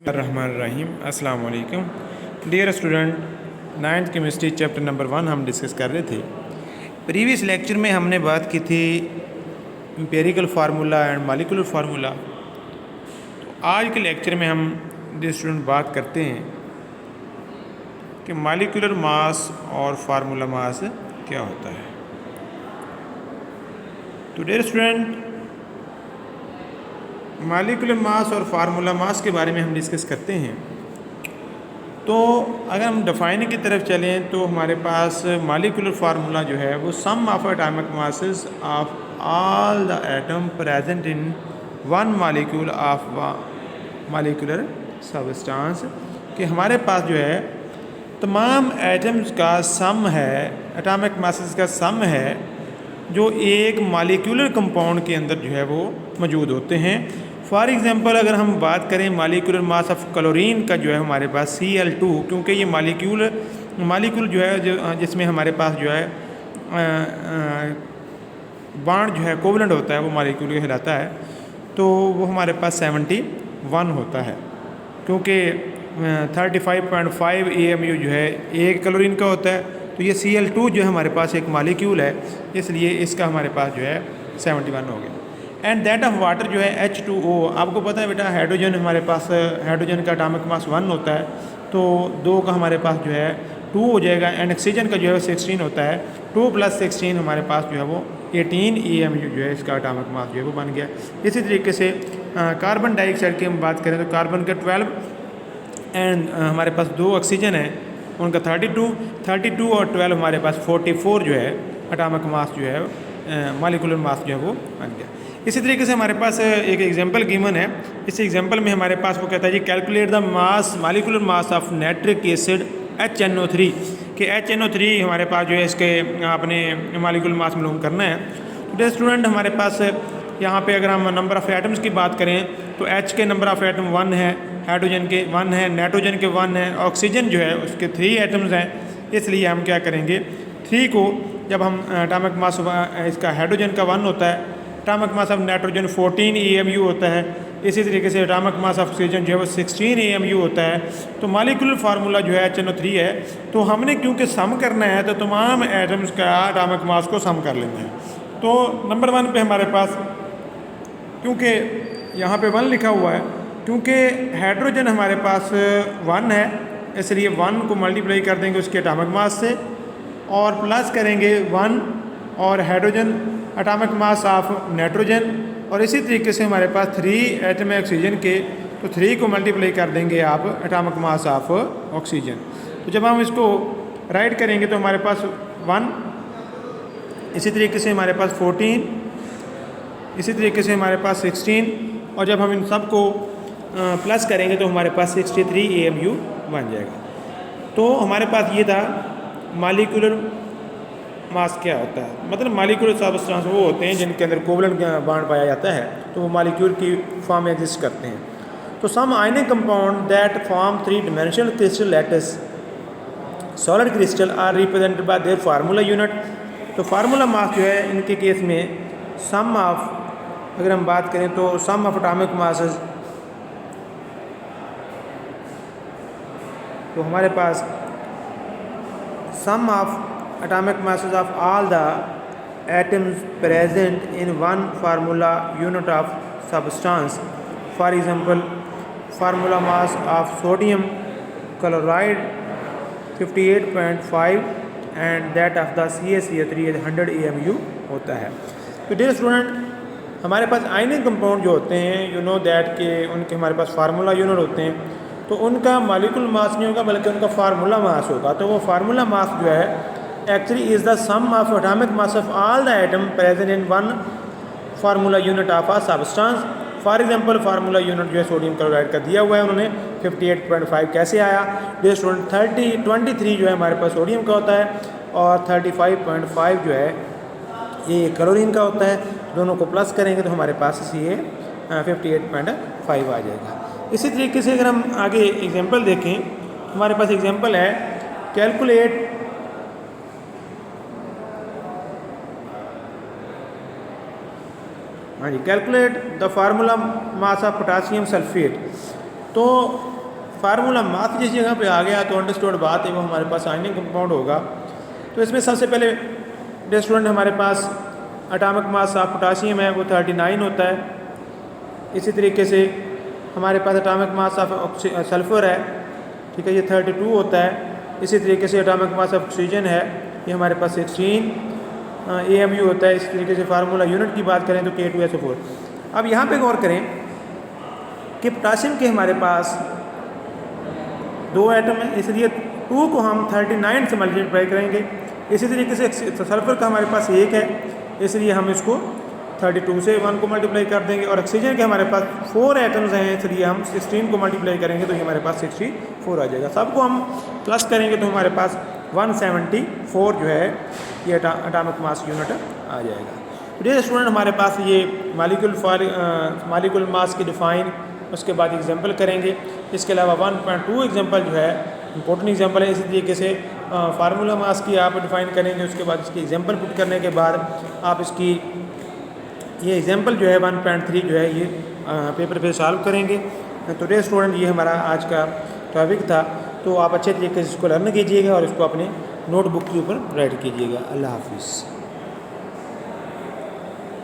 रहमानिर्रहीम अस्सलाम वालेकुम dear student. Ninth chemistry chapter number 1 हम डिस्कस कर रहे थे। प्रीवियस लेक्चर में हमने बात की थी empirical formula and molecular formula. तो आज के लेक्चर में हम डियर स्टूडेंट बात करते हैं कि मॉलिक्यूलर मास और फार्मूला मास क्या होता है। तो डियर स्टूडेंट, मॉलिक्यूलर मास और फार्मूला मास के बारे में हम डिस्कस करते हैं। तो अगर हम डिफाइन की तरफ चलें तो हमारे पास मॉलिक्यूलर फार्मूला जो है वो sum of atomic masses of all the atom present in one molecule of molecular substance, कि हमारे पास जो है तमाम एटम्स का सम है, एटॉमिक मासेस का सम है जो एक मॉलिक्यूलर कंपाउंड के अंदर जो है वो मौजूद होते हैं। फॉर एग्जांपल अगर हम बात करें मॉलिक्यूलर मास ऑफ क्लोरीन का जो है हमारे पास Cl2, क्योंकि ये मॉलिक्यूल जो है जिसमें हमारे पास जो है बॉन्ड जो है कोवलेंट होता है वो मॉलिक्यूल कहलाता है, तो वो हमारे पास 71 होता है, क्योंकि 35.5 AMU जो है एक क्लोरीन का होता है। तो ये Cl2 जो है हमारे पास एक मॉलिक्यूल है, इसलिए इसका हमारे पास जो है 71 हो गया। एंड दैट ऑफ वाटर जो है H2O, आपको पता है बेटा हाइड्रोजन हमारे पास, हाइड्रोजन का एटॉमिक मास 1 होता है, तो 2 का हमारे पास जो है 2 हो जाएगा। एंड ऑक्सीजन का जो है 16 होता है, 2 + 16 हमारे पास जो है वो 18 AMU जो है इसका एटॉमिक मास जो है वो बन गया। इसी तरीके से कार्बन डाइऑक्साइड की हम बात करें तो कार्बन का 12 एंड हमारे पास 2 ऑक्सीजन है, उनका 32 और 12 हमारे पास 44 जो है एटॉमिक मास जो है मॉलिक्यूलर मास जो है वो बन गया। इसी तरीके से हमारे पास एक एग्जांपल गिवन है। इस एग्जांपल में हमारे पास वो कहता है जी calculate the mass molecular mass of nitric acid HNO3, कि HNO3 हमारे पास जो है इसके आपने मॉलिक्यूलर मास मालूम करना है। तो स्टूडेंट हमारे पास यहाँ पे अगर हम नंबर ऑफ़ एटम्स की बात करें तो H के नंबर ऑफ़ एटम 1 है, हाइड्रोजन के 1 है, नाइट्रोजन के 1 है, ऑक्सीजन जो है उसके 3 एटम्स हैं। इसलिए हम क्या करेंगे, 3 को जब हम एटॉमिक मास इसका हाइड्रोजन का 1 होता है, atomic mass of nitrogen 14 AMU होता है, इसी तरीके से एटॉमिक मास ऑफ ऑक्सीजन जो है वो 16 AMU होता है। तो मॉलिक्यूलर फार्मूला जो है HNO3 है। तो हमने क्योंकि सम करना है तो तमाम एटम्स का एटॉमिक मास को सम कर लेना है। तो नंबर 1 पे हमारे पास, क्योंकि यहाँ पे 1 लिखा हुआ है, क्योंकि हाइड्रोजन हमारे पास 1 है, इसलिए 1 को मल्टीप्लाई कर देंगे उसके एटॉमिक मास से और प्लस करेंगे 1 और hydrogen atomic mass of nitrogen, और इसी तरीके से हमारे पास 3 एटम है ऑक्सीजन के, तो 3 को मल्टीप्लाई कर देंगे आप एटॉमिक मास ऑफ ऑक्सीजन। तो जब हम इसको राइट करेंगे तो हमारे पास 1, इसी तरीके से हमारे पास 14, इसी तरीके से हमारे पास 16, और जब हम इन सब को प्लस करेंगे तो हमारे पास 63 AMU बन जाएगा। तो हमारे पास ये था मॉलिक्यूलर मास क्या होता है, मतलब मॉलिक्यूलर सब्सटेंस वो होते हैं जिनके अंदर कोवलेंट बॉन्ड पाया जाता है, तो वो मॉलिक्यूल की फॉर्म में एग्जिस्ट करते हैं। तो some ionic compound that form 3 dimensional crystal lattice solid crystal are represented by their formula unit. तो फार्मूला मास जो है इनके केस में सम ऑफ, अगर हम बात करें तो सम ऑफ एटॉमिक मासेस, तो हमारे पास सम of atomic masses of all the atoms present in one formula unit of substance. For example, formula mass of sodium chloride 58.5 and that of the CaCO3 100 AMU होता है। तो डियर स्टूडेंट, हमारे पास ionic compound जो होते हैं, you know that के उनके हमारे पास फार्मूला यूनिट होते हैं, तो उनका मॉलिक्यूलर मास नहीं होगा बल्कि उनका फार्मूला मास होगा। तो वो फार्मूला मास जो है actually is the sum of atomic mass of all the atom present in one formula unit of a substance. For example, formula unit जो है सोडियम क्लोराइड का दिया हुआ है उन्होंने 58.5 कैसे आया, डियर स्टूडेंट 23 जो है हमारे पास सोडियम का होता है और 35.5 जो है ये क्लोरीन का होता है। दोनों को प्लस करेंगे तो हमारे पास ये 58.5 आ जाएगा। इसी तरीके से अगर हम आगे एग्जाम्पल देखें, हमारे पास एग्जाम्पल है कैलकुलेट हाँ जी, calculate the formula mass of potassium sulphate. तो फार्मूला मास जिस जगह पे आ गया तो अंडरस्टूड बात है वो हमारे पास आयनिक कंपाउंड होगा। तो इसमें सबसे पहले डियर स्टूडेंट हमारे पास एटॉमिक मास ऑफ पोटाशियम है वो 39 होता है। इसी तरीके से हमारे पास एटॉमिक मास ऑफ सल्फ़र है, ठीक है, ये 32 होता है। इसी तरीके से एटॉमिक मास ऑफ ऑक्सीजन है, ये हमारे पास 16 AMU होता है। इस तरीके से फार्मूला यूनिट की बात करें तो K2SO4। अब यहाँ पे गौर करें कि पोटाशियम के हमारे पास 2 एटम है, इसलिए 2 को हम 39 से मल्टीप्लाई करेंगे। इसी तरीके से सल्फ़र का हमारे पास 1 है, इसलिए हम इसको 32 से 1 को मल्टीप्लाई कर देंगे। और ऑक्सीजन के हमारे पास 4 एटम्स हैं, इसलिए हम 16 को मल्टीप्लाई करेंगे तो ये हमारे पास 64 आ जाएगा। सबको हम प्लस करेंगे तो हमारे पास 174 जो है ये एटॉमिक मास यूनिट आ जाएगा। तो डियर स्टूडेंट हमारे पास ये मालिक्यूल मास की डिफ़ाइन, उसके बाद एग्जांपल करेंगे। इसके अलावा 1.2 एग्जांपल जो है इंपॉर्टेंट एग्जांपल है। इसी तरीके से फार्मूला मास की आप डिफ़ाइन करेंगे, उसके बाद इसकी एग्जांपल पुट करने के बाद आप इसकी ये एग्जांपल जो है 1.3 जो है ये पेपर पे सॉल्व करेंगे। तो डियर स्टूडेंट ये हमारा आज का टॉपिक था। तो आप अच्छे तरीके से इसको लर्न कीजिएगा और इसको अपने नोटबुक के ऊपर राइट कीजिएगा। अल्लाह हाफिज़।